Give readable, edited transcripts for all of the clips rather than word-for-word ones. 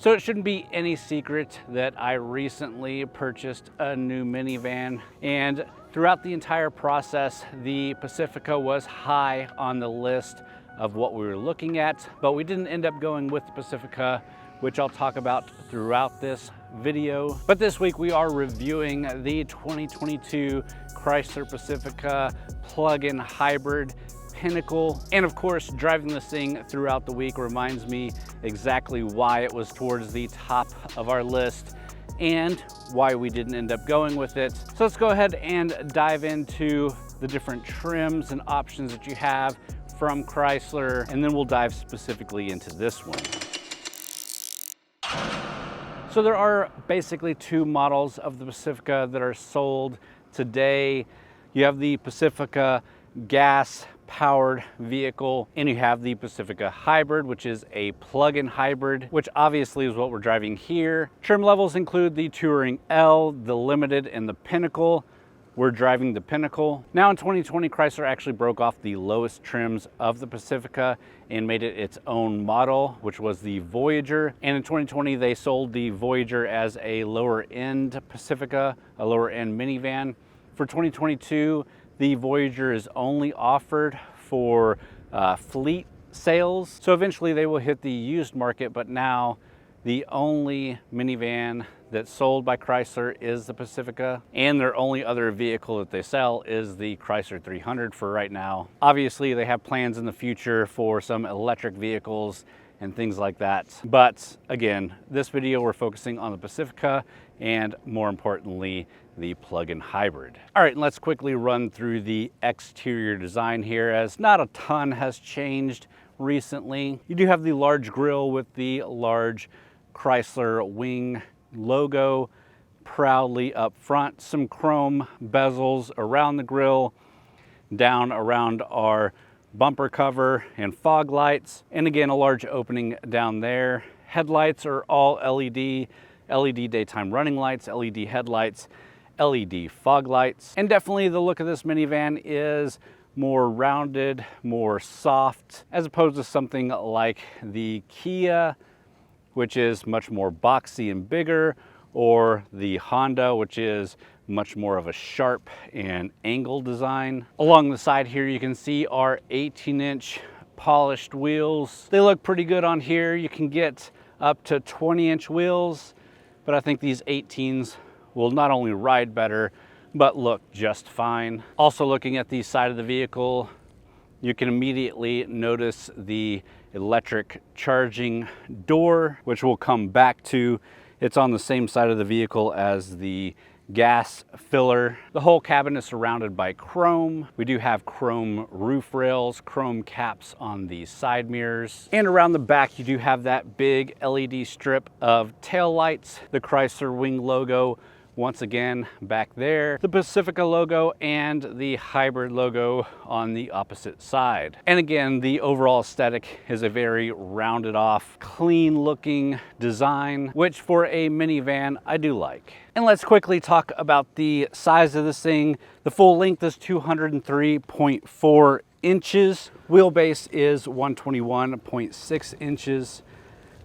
So it shouldn't be any secret that I recently purchased a new minivan, and throughout the entire process, the Pacifica was high on the list of what we were looking at, but we didn't end up going with the Pacifica, which I'll talk about throughout this video. But this week we are reviewing the 2022 Chrysler Pacifica Plug-in Hybrid Pinnacle. And of course, driving this thing throughout the week reminds me exactly why it was towards the top of our list and why we didn't end up going with it. So let's go ahead and dive into the different trims and options that you have from Chrysler, and then we'll dive specifically into this one. So there are basically two models of the Pacifica that are sold today. You have the Pacifica gas powered vehicle, and you have the Pacifica Hybrid, which is a plug-in hybrid, which obviously is what we're driving here. Trim levels include the Touring L, the Limited, and the Pinnacle. We're driving the Pinnacle. Now in 2020, Chrysler actually broke off the lowest trims of the Pacifica and made it its own model, which was the Voyager. And in 2020, they sold the Voyager as a lower end Pacifica, a lower end minivan. For 2022, the Voyager is only offered for fleet sales. So eventually they will hit the used market, but now the only minivan that's sold by Chrysler is the Pacifica, and their only other vehicle that they sell is the Chrysler 300 for right now. Obviously, they have plans in the future for some electric vehicles and things like that. But again, this video, we're focusing on the Pacifica and more importantly, the plug-in hybrid. All right, and let's quickly run through the exterior design here, as not a ton has changed recently. You do have the large grille with the large Chrysler wing logo proudly up front, some chrome bezels around the grille, down around our bumper cover and fog lights, and again a large opening down there. Headlights are all LED, LED daytime running lights, LED headlights, LED fog lights, and definitely the look of this minivan is more rounded, more soft, as opposed to something like the Kia, which is much more boxy and bigger, or the Honda, which is much more of a sharp and angled design. Along the side here, you can see our 18-inch polished wheels. They look pretty good on here. You can get up to 20-inch wheels, but I think these 18s will not only ride better, but look just fine. Also looking at the side of the vehicle, you can immediately notice the electric charging door, which we'll come back to. It's on the same side of the vehicle as the gas filler. The whole cabin is surrounded by chrome. We do have chrome roof rails, chrome caps on the side mirrors. And around the back, you do have that big LED strip of tail lights, the Chrysler wing logo once again back there, the Pacifica logo and the hybrid logo on the opposite side. And again, the overall aesthetic is a very rounded off, clean looking design, which for a minivan I do like. And let's quickly talk about the size of this thing. The full length is 203.4 inches. Wheelbase is 121.6 inches.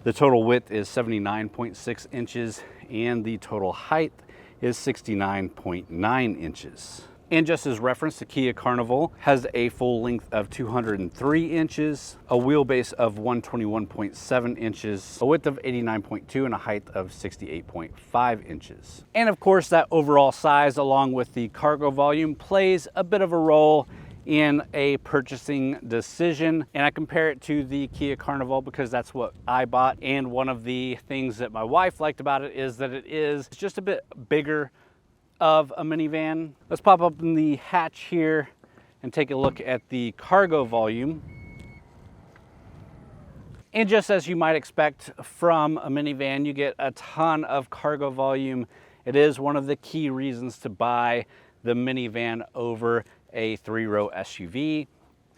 The total width is 79.6 inches, and the total height is 69.9 inches. And just as reference, the Kia Carnival has a full length of 203 inches, a wheelbase of 121.7 inches, a width of 89.2, and a height of 68.5 inches. And of course, that overall size, along with the cargo volume, plays a bit of a role in a purchasing decision. And I compare it to the Kia Carnival because that's what I bought. And one of the things that my wife liked about it is that it is just a bit bigger of a minivan. Let's pop up in the hatch here and take a look at the cargo volume. And just as you might expect from a minivan, you get a ton of cargo volume. It is one of the key reasons to buy the minivan over a 3-row SUV.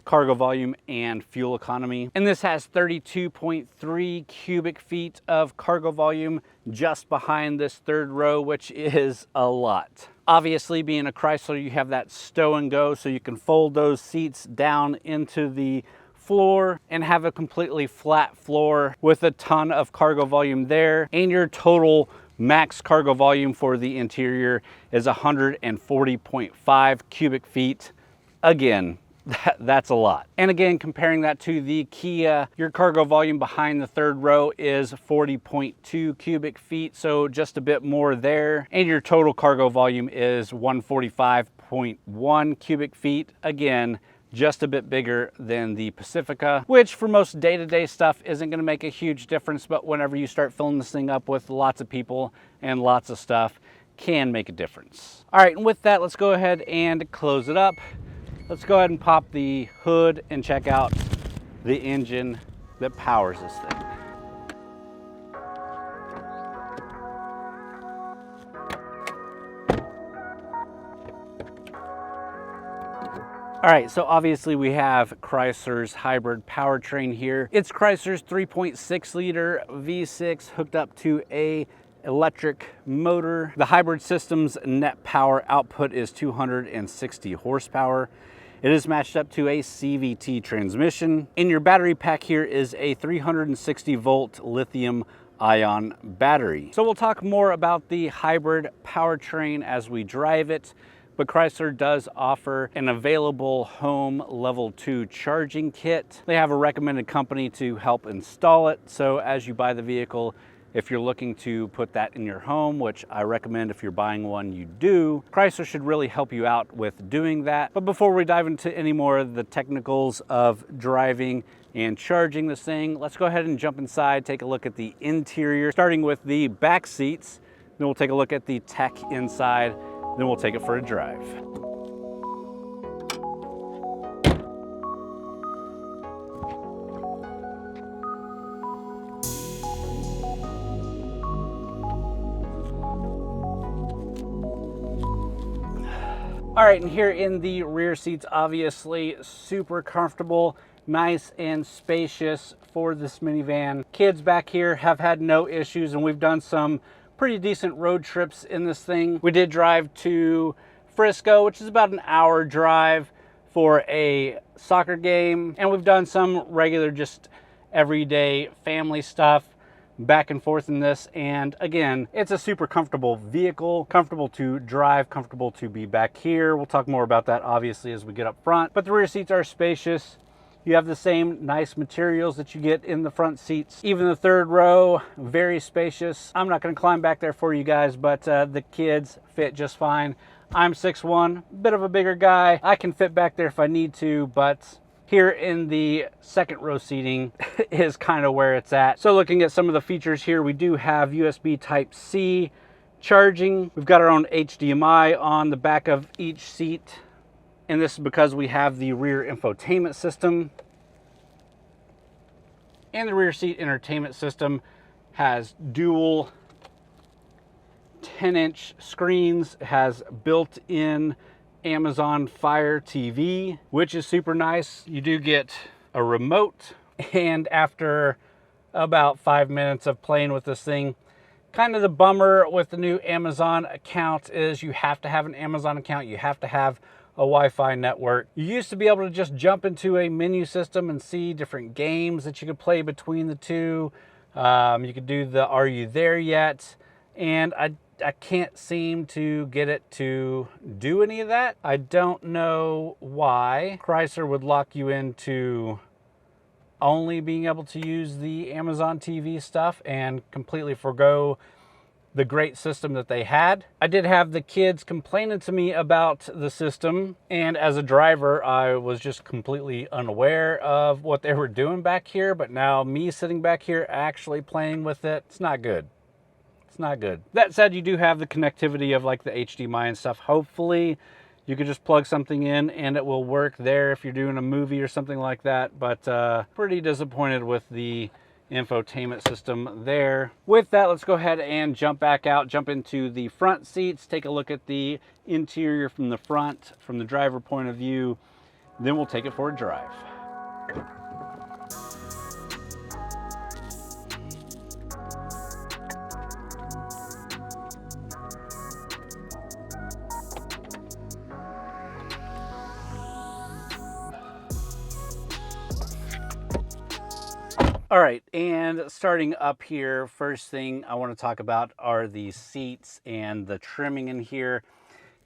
Cargo volume and fuel economy. And this has 32.3 cubic feet of cargo volume just behind this third row, which is a lot. Obviously, being a Chrysler, you have that stow and go, so you can fold those seats down into the floor and have a completely flat floor with a ton of cargo volume there. And your total max cargo volume for the interior is 140.5 cubic feet. Again, that's a lot. And again, comparing that to the Kia, your cargo volume behind the third row is 40.2 cubic feet, so just a bit more there. And your total cargo volume is 145.1 cubic feet. Again, just a bit bigger than the Pacifica, which for most day-to-day stuff isn't gonna make a huge difference, but whenever you start filling this thing up with lots of people and lots of stuff, can make a difference. All right, and with that, let's go ahead and close it up. Let's go ahead and pop the hood and check out the engine that powers this thing. All right, so obviously we have Chrysler's hybrid powertrain here. It's Chrysler's 3.6 liter V6 hooked up to a electric motor. The hybrid system's net power output is 260 horsepower. It is matched up to a CVT transmission. In your battery pack here is a 360 volt lithium ion battery. So we'll talk more about the hybrid powertrain as we drive it. But Chrysler does offer an available home level 2 charging kit. They have a recommended company to help install it. So as you buy the vehicle, if you're looking to put that in your home, which I recommend if you're buying one, you do, Chrysler should really help you out with doing that. But before we dive into any more of the technicals of driving and charging this thing, let's go ahead and jump inside, take a look at the interior, starting with the back seats. Then we'll take a look at the tech inside. Then we'll take it for a drive. All right, and here in the rear seats, obviously super comfortable, nice and spacious for this minivan. Kids back here have had no issues, and we've done some pretty decent road trips in this thing. We did drive to Frisco, which is about an hour drive for a soccer game. And we've done some regular, just everyday family stuff back and forth in this. And again, it's a super comfortable vehicle, comfortable to drive, comfortable to be back here. We'll talk more about that obviously as we get up front, but the rear seats are spacious. You have the same nice materials that you get in the front seats. Even the third row, very spacious. I'm not gonna climb back there for you guys, but the kids fit just fine. I'm 6'1", bit of a bigger guy. I can fit back there if I need to, but here in the second row seating is kind of where it's at. So looking at some of the features here, we do have USB Type-C charging. We've got our own HDMI on the back of each seat. And this is because we have the rear infotainment system. And the rear seat entertainment system has dual 10-inch screens. It has built-in Amazon Fire TV, which is super nice. You do get a remote. And after about 5 minutes of playing with this thing, kind of the bummer with the new Amazon account is you have to have an Amazon account. You have to have a Wi-Fi network. You used to be able to just jump into a menu system and see different games that you could play between the two. You could do the "Are you there yet?" And I can't seem to get it to do any of that. I don't know why Chrysler would lock you into only being able to use the Amazon TV stuff and completely forgo the great system that they had. I did have the kids complaining to me about the system, and as a driver, I was just completely unaware of what they were doing back here, but now me sitting back here actually playing with it, it's not good. It's not good. That said, you do have the connectivity of like the HDMI and stuff. Hopefully you could just plug something in and it will work there if you're doing a movie or something like that, but pretty disappointed with the infotainment system there. With that, let's go ahead and jump back out, jump into the front seats, take a look at the interior from the front, from the driver point of view, then we'll take it for a drive. All right, and starting up here, first thing I want to talk about are the seats and the trimming in here.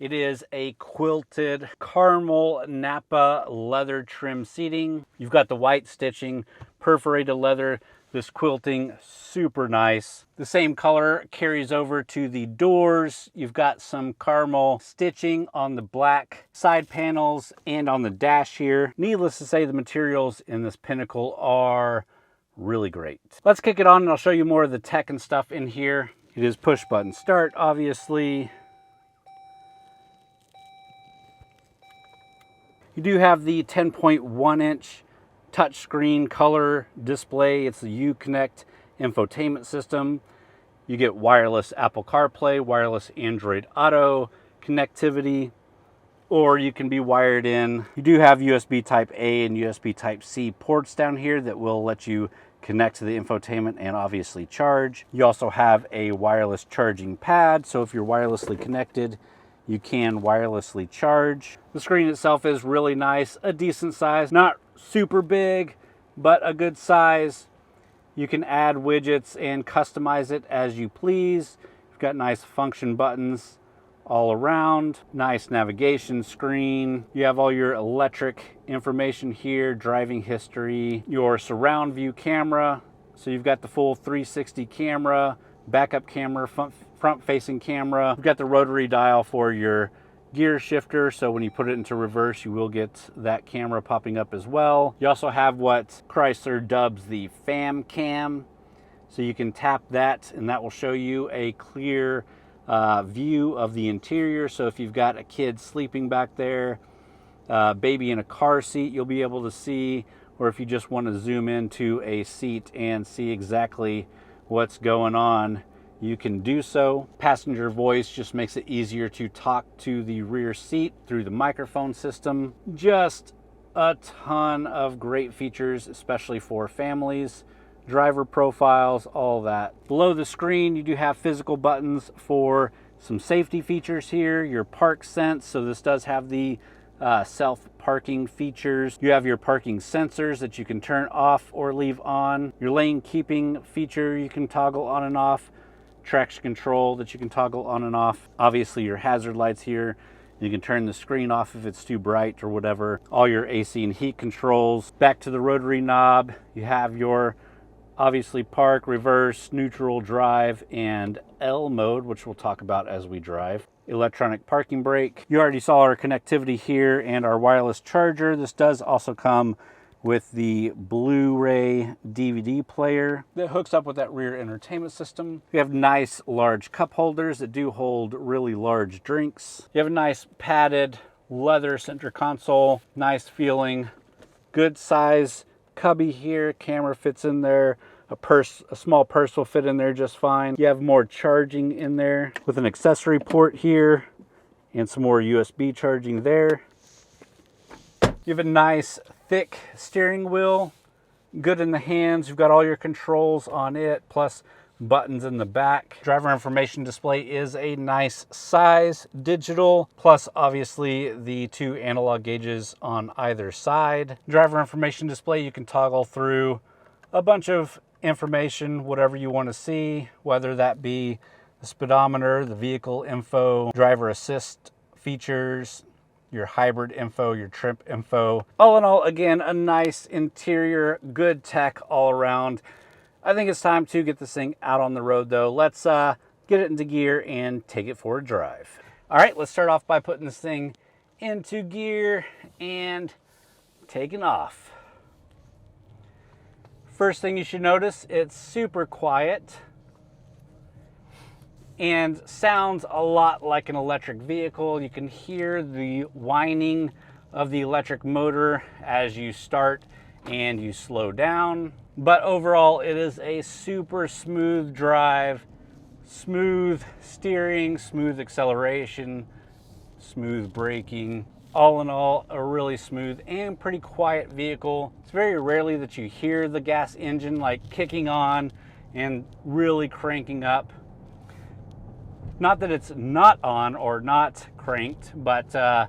It is a quilted caramel Napa leather trim seating. You've got the white stitching, perforated leather, this quilting, super nice. The same color carries over to the doors. You've got some caramel stitching on the black side panels and on the dash here. Needless to say, the materials in this Pinnacle are really great. Let's kick it on and I'll show you more of the tech and stuff in here. It is push button start, obviously. You do have the 10.1 inch touchscreen color display. It's the Uconnect infotainment system. You get wireless Apple CarPlay, wireless Android Auto connectivity, or you can be wired in. You do have USB Type A and USB Type C ports down here that will let you connect to the infotainment and obviously charge. You also have a wireless charging pad, so if you're wirelessly connected, you can wirelessly charge. The screen itself is really nice, a decent size, not super big, but a good size. You can add widgets and customize it as you please. You've got nice function buttons all around, nice navigation screen. You have all your electric information here, driving history, your surround view camera. So you've got the full 360 camera, backup camera, front-facing camera. You've got the rotary dial for your gear shifter, so when you put it into reverse, you will get that camera popping up as well. You also have what Chrysler dubs the fam cam, so you can tap that and that will show you a clear view of the interior. So if you've got a kid sleeping back there, baby in a car seat, you'll be able to see, or if you just want to zoom into a seat and see exactly what's going on, you can do so. Passenger voice just makes it easier to talk to the rear seat through the microphone system. Just a ton of great features, especially for families. Driver profiles, all that. Below the screen, you do have physical buttons for some safety features here. Your park sense, so this does have the self-parking features. You have your parking sensors that you can turn off or leave on. Your lane keeping feature you can toggle on and off. Traction control that you can toggle on and off. Obviously your hazard lights here. You can turn the screen off if it's too bright or whatever. All your AC and heat controls. Back to the rotary knob, you have your obviously park, reverse, neutral, drive, and L mode, which we'll talk about as we drive. Electronic parking brake. You already saw our connectivity here and our wireless charger. This does also come with the Blu-ray DVD player that hooks up with that rear entertainment system. You have nice large cup holders that do hold really large drinks. You have a nice padded leather center console, nice feeling, good size cubby here. Camera fits in there. A small purse will fit in there just fine. You have more charging in there with an accessory port here and some more USB charging there. You have a nice thick steering wheel, good in the hands. You've got all your controls on it, plus buttons in the back. Driver information display is a nice size, digital, plus obviously the 2 analog gauges on either side. Driver information display, you can toggle through a bunch of information, whatever you want to see, whether that be the speedometer, the vehicle info, driver assist features, your hybrid info, your trip info. All in all, again, a nice interior, good tech all around. I think it's time to get this thing out on the road though. Let's get it into gear and take it for a drive. All right, let's start off by putting this thing into gear and taking off. First thing you should notice, it's super quiet and sounds a lot like an electric vehicle. You can hear the whining of the electric motor as you start and you slow down. But overall, it is a super smooth drive, smooth steering, smooth acceleration, smooth braking. All in all, a really smooth and pretty quiet vehicle. It's very rarely that you hear the gas engine like kicking on and really cranking up. Not that it's not on or not cranked, but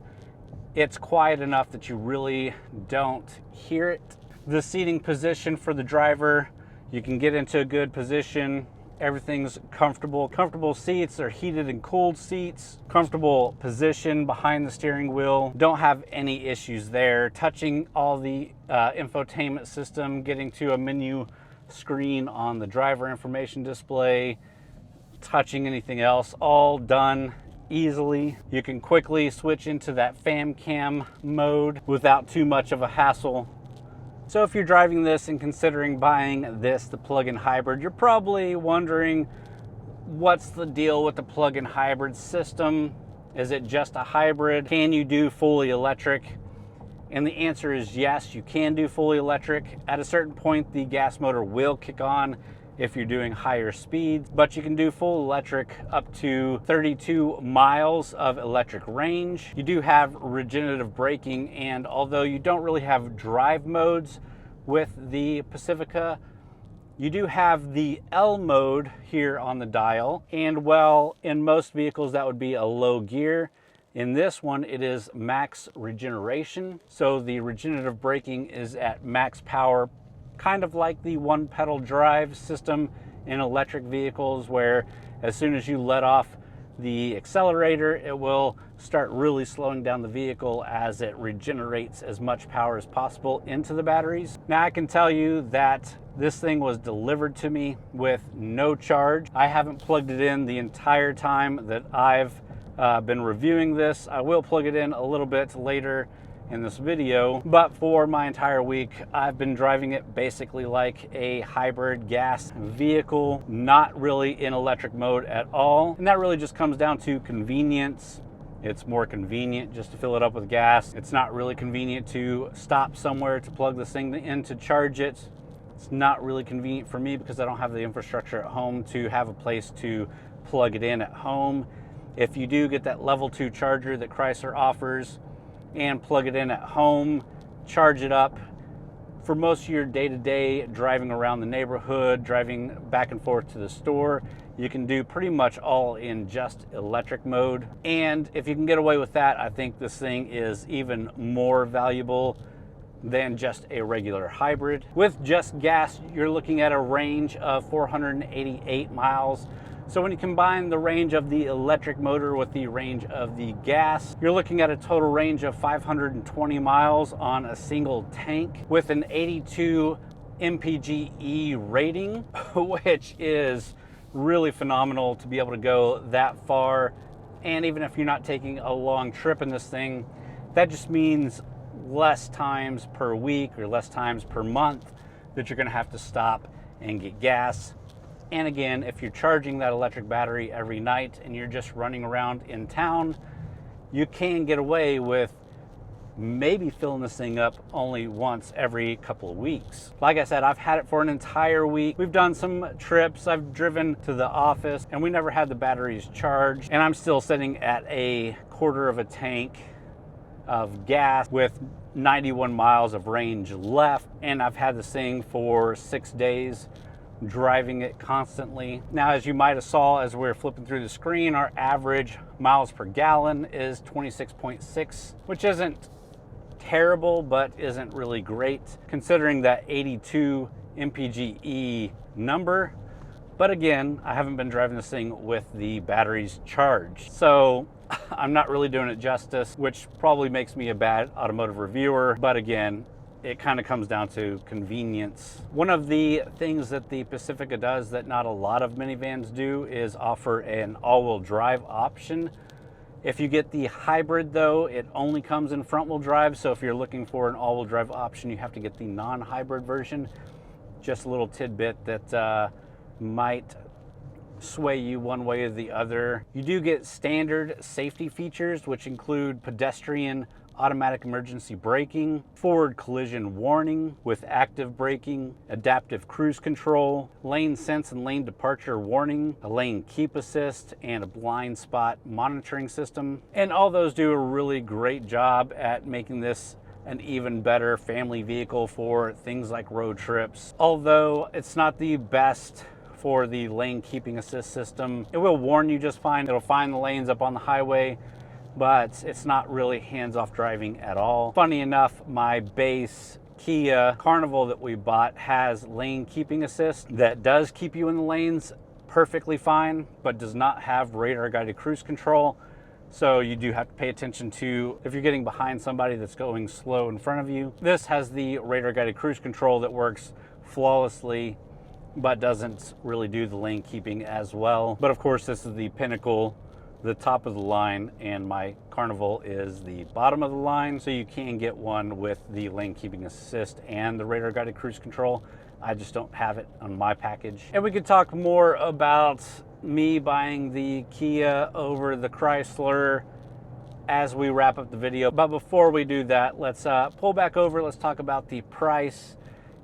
it's quiet enough that you really don't hear it. The seating position for the driver You can get into a good position. Everything's comfortable. Comfortable seats, are heated and cooled seats. Comfortable position behind the steering wheel. Don't have any issues there. Touching all the infotainment system, getting to a menu screen on the driver information display, touching anything else, all done easily. You can quickly switch into that fam cam mode without too much of a hassle. So if you're driving this and considering buying this, the plug-in hybrid, you're probably wondering, what's the deal with the plug-in hybrid system? Is it just a hybrid? Can you do fully electric? And the answer is yes, you can do fully electric. At a certain point, the gas motor will kick on if you're doing higher speeds, but you can do full electric up to 32 miles of electric range. You do have regenerative braking, and although you don't really have drive modes with the Pacifica, you do have the L mode here on the dial, and well, in most vehicles that would be a low gear. In this one, it is max regeneration, so the regenerative braking is at max power, kind of like the one pedal drive system in electric vehicles, where as soon as you let off the accelerator, it will start really slowing down the vehicle as it regenerates as much power as possible into the batteries. Now, I can tell you that this thing was delivered to me with no charge. I haven't plugged it in the entire time that I've been reviewing this. I will plug it in a little bit later in this video, but for my entire week, I've been driving it basically like a hybrid gas vehicle, not really in electric mode at all. And that really just comes down to convenience. It's more convenient just to fill it up with gas. It's not really convenient to stop somewhere to plug this thing in to charge it. It's not really convenient for me because I don't have the infrastructure at home to have a place to plug it in at home. If you do get that level 2 charger that Chrysler offers and plug it in at home, charge it up for most of your day-to-day driving around the neighborhood, driving back and forth to the store, you can do pretty much all in just electric mode. And if you can get away with that, I think this thing is even more valuable than just a regular hybrid. With just gas, you're looking at a range of 488 miles. So when you combine the range of the electric motor with the range of the gas, you're looking at a total range of 520 miles on a single tank with an 82 mpge rating, which is really phenomenal to be able to go that far. And even if you're not taking a long trip in this thing, that just means less times per week or less times per month that you're going to have to stop and get gas. And again, if you're charging that electric battery every night and you're just running around in town, you can get away with maybe filling this thing up only once every couple of weeks. Like I said, I've had it for an entire week. We've done some trips. I've driven to the office and we never had the batteries charged. And I'm still sitting at a quarter of a tank of gas with 91 miles of range left. And I've had this thing for 6 days, driving it constantly. Now, as you might have saw as we were flipping through the screen, our average miles per gallon is 26.6, which isn't terrible, but isn't really great considering that 82 mpge number. But again, I haven't been driving this thing with the batteries charged, so I'm not really doing it justice, which probably makes me a bad automotive reviewer. But again, it kind of comes down to convenience. One of the things that the Pacifica does that not a lot of minivans do is offer an all-wheel drive option. If you get the hybrid though, it only comes in front-wheel drive. So if you're looking for an all-wheel drive option, you have to get the non-hybrid version. Just a little tidbit that might sway you one way or the other. You do get standard safety features, which include pedestrian automatic emergency braking, forward collision warning with active braking, adaptive cruise control, lane sense and lane departure warning, a lane keep assist, and a blind spot monitoring system. And all those do a really great job at making this an even better family vehicle for things like road trips. Although it's not the best for the lane keeping assist system. It will warn you just fine. It'll find the lanes up on the highway, but it's not really hands-off driving at all. Funny enough, my base Kia Carnival that we bought has lane keeping assist that does keep you in the lanes perfectly fine, but does not have radar guided cruise control. So you do have to pay attention to if you're getting behind somebody that's going slow in front of you. This has the radar guided cruise control that works flawlessly, but doesn't really do the lane keeping as well. But of course, this is the Pinnacle, the top of the line, and my Carnival is the bottom of the line. So you can get one with the lane keeping assist and the radar guided cruise control. I just don't have it on my package. And we could talk more about me buying the Kia over the Chrysler as we wrap up the video. But before we do that, let's pull back over. Let's talk about the price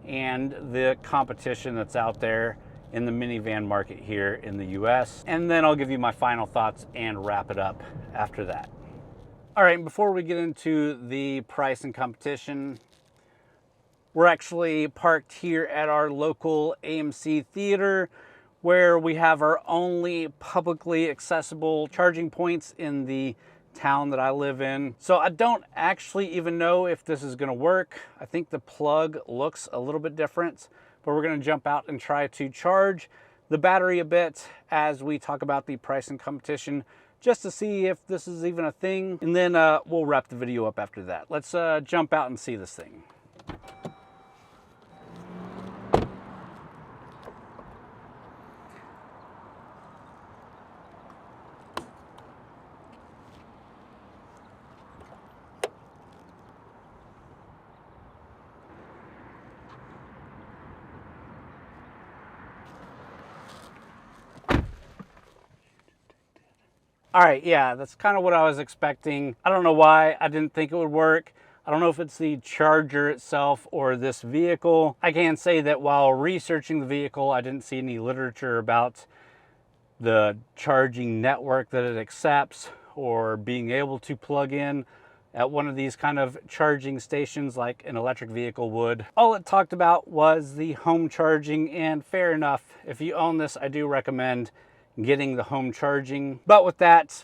and the competition that's out there in the minivan market here in the US. And then I'll give you my final thoughts and wrap it up after that. All right, before we get into the price and competition, we're actually parked here at our local AMC theater, where we have our only publicly accessible charging points in the town that I live in. So I don't actually even know if this is gonna work. I think the plug looks a little bit different, but we're gonna jump out and try to charge the battery a bit as we talk about the price and competition, just to see if this is even a thing. And then we'll wrap the video up after that. Let's jump out and see this thing. All right, yeah, that's kind of what I was expecting. I don't know why I didn't think it would work. I don't know if it's the charger itself or this vehicle. I can say that while researching the vehicle, I didn't see any literature about the charging network that it accepts or being able to plug in at one of these kind of charging stations like an electric vehicle would. All it talked about was the home charging, and fair enough. If you own this, I do recommend getting the home charging. But with that,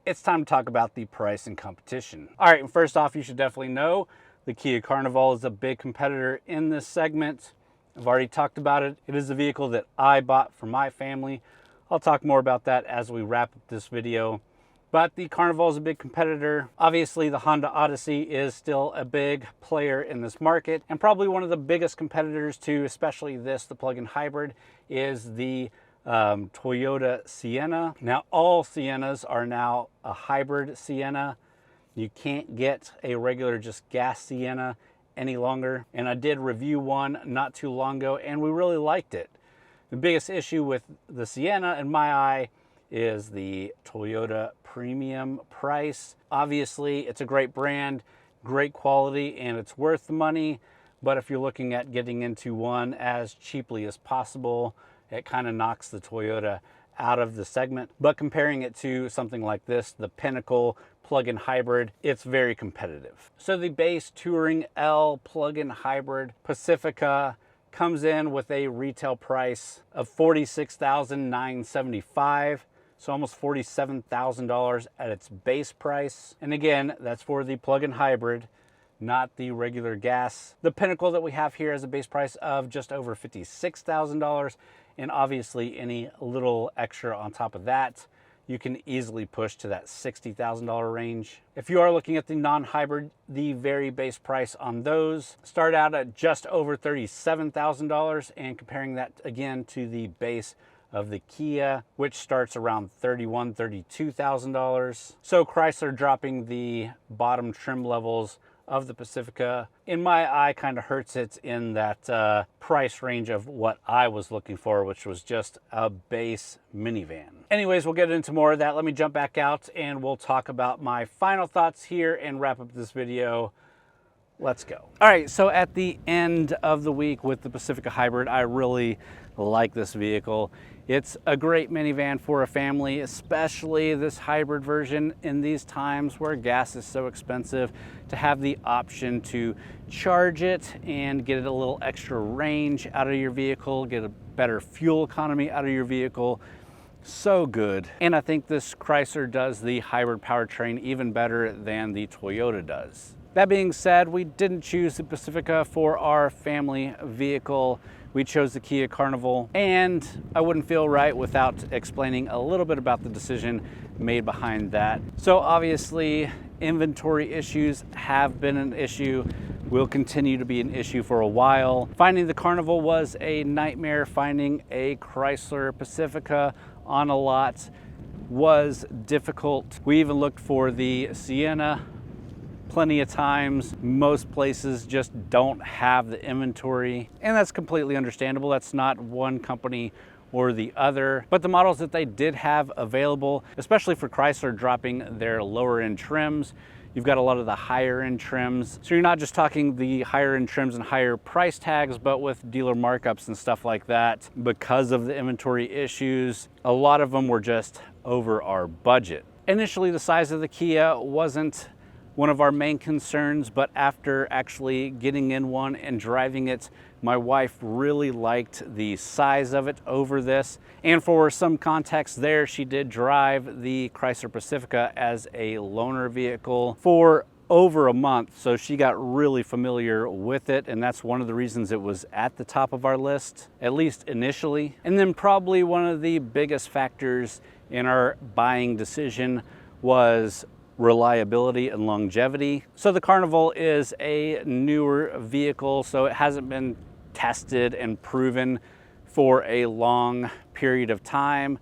it's time to talk about the price and competition. All right, and first off, you should definitely know the Kia Carnival is a big competitor in this segment. I've already talked about it. It is a vehicle that I bought for my family. I'll talk more about that as we wrap up this video. But the Carnival is a big competitor. Obviously, the Honda Odyssey is still a big player in this market, and probably one of the biggest competitors to, especially this, the plug-in hybrid, is the Toyota Sienna. Now, all Siennas are now a hybrid Sienna. You can't get a regular just gas Sienna any longer. And I did review one not too long ago, and we really liked it. The biggest issue with the Sienna, in my eye, is the Toyota premium price. Obviously, it's a great brand, great quality, and it's worth the money. But if you're looking at getting into one as cheaply as possible, it kind of knocks the Toyota out of the segment. But comparing it to something like this, the Pinnacle plug-in hybrid, it's very competitive. So the base Touring L plug-in hybrid Pacifica comes in with a retail price of $46,975. So almost $47,000 at its base price. And again, that's for the plug-in hybrid, not the regular gas. The Pinnacle that we have here has a base price of just over $56,000. And obviously any little extra on top of that, you can easily push to that $60,000 range. If you are looking at the non-hybrid, the very base price on those start out at just over $37,000, and comparing that again to the base of the Kia, which starts around $31,000, $32,000. So Chrysler dropping the bottom trim levels of the Pacifica, in my eye, kind of hurts it in that price range of what I was looking for, which was just a base minivan. Anyways, we'll get into more of that. Let me jump back out and we'll talk about my final thoughts here and wrap up this video. Let's go. All right, so at the end of the week with the Pacifica Hybrid, I really like this vehicle. It's a great minivan for a family, especially this hybrid version in these times where gas is so expensive. To have the option to charge it and get a little extra range out of your vehicle, get a better fuel economy out of your vehicle, so good. And I think this Chrysler does the hybrid powertrain even better than the Toyota does. That being said, we didn't choose the Pacifica for our family vehicle. We chose the Kia Carnival, and I wouldn't feel right without explaining a little bit about the decision made behind that. So obviously, inventory issues have been an issue, will continue to be an issue for a while. Finding the Carnival was a nightmare. Finding a Chrysler Pacifica on a lot was difficult. We even looked for the Sienna plenty of times. Most places just don't have the inventory, and that's completely understandable. That's not one company or the other, but the models that they did have available, especially for Chrysler dropping their lower end trims, you've got a lot of the higher end trims. So you're not just talking the higher end trims and higher price tags, but with dealer markups and stuff like that. Because of the inventory issues, a lot of them were just over our budget. Initially, the size of the Kia wasn't one of our main concerns, but after actually getting in one and driving it, my wife really liked the size of it over this. And for some context there, she did drive the Chrysler Pacifica as a loaner vehicle for over a month, so she got really familiar with it, and that's one of the reasons it was at the top of our list, at least initially. And then probably one of the biggest factors in our buying decision was reliability and longevity. So the Carnival is a newer vehicle, so it hasn't been tested and proven for a long period of time,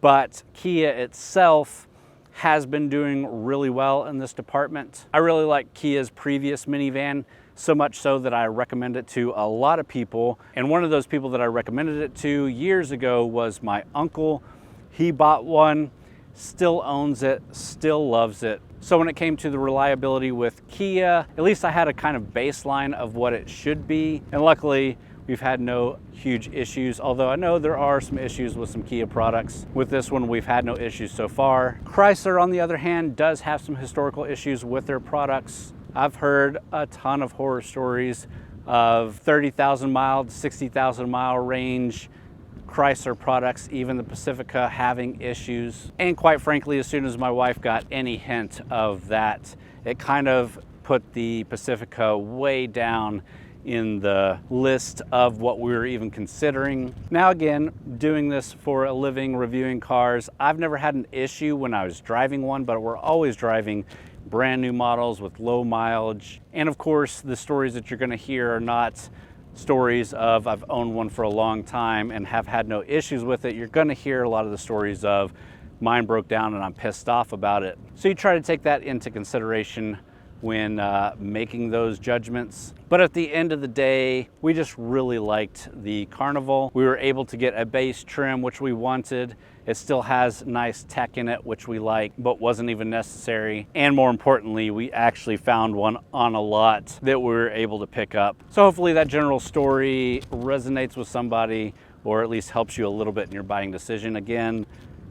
but Kia itself has been doing really well in this department. I really like Kia's previous minivan, so much so that I recommend it to a lot of people. And one of those people that I recommended it to years ago was my uncle. He bought one, still owns it, still loves it. So when it came to the reliability with Kia, at least I had a kind of baseline of what it should be. And luckily, we've had no huge issues, although I know there are some issues with some Kia products. With this one, we've had no issues so far. Chrysler, on the other hand, does have some historical issues with their products. I've heard a ton of horror stories of 30,000 mile to 60,000 mile range Chrysler products, even the Pacifica having issues. And quite frankly, as soon as my wife got any hint of that, it kind of put the Pacifica way down in the list of what we were even considering. Now again, doing this for a living, reviewing cars, I've never had an issue when I was driving one, but we're always driving brand new models with low mileage. And of course, the stories that you're gonna hear are not stories of I've owned one for a long time and have had no issues with it. You're gonna hear a lot of the stories of mine broke down and I'm pissed off about it. So you try to take that into consideration when making those judgments. But at the end of the day, we just really liked the Carnival. We were able to get a base trim, which we wanted. It still has nice tech in it, which we like, but wasn't even necessary. And more importantly, we actually found one on a lot that we were able to pick up. So hopefully that general story resonates with somebody, or at least helps you a little bit in your buying decision. Again,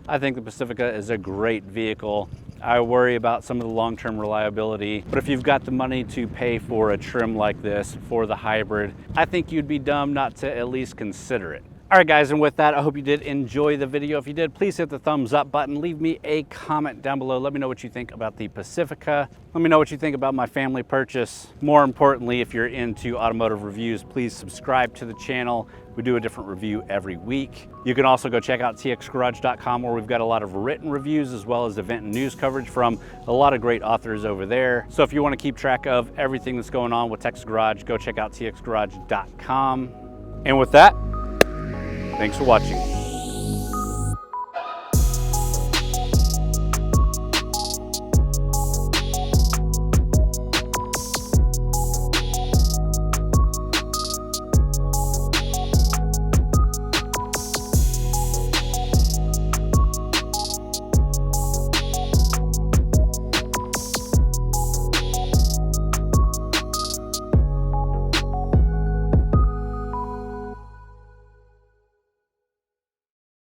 I think the Pacifica is a great vehicle. I worry about some of the long-term reliability, but if you've got the money to pay for a trim like this for the hybrid, I think you'd be dumb not to at least consider it. All right guys, and with that, I hope you did enjoy the video. If you did, please hit the thumbs up button. Leave me a comment down below. Let me know what you think about the Pacifica. Let me know what you think about my family purchase. More importantly, if you're into automotive reviews, please subscribe to the channel. We do a different review every week. You can also go check out TXGARAGE.com, where we've got a lot of written reviews as well as event and news coverage from a lot of great authors over there. So if you want to keep track of everything that's going on with Texas Garage, go check out TXGARAGE.com. And with that, thanks for watching.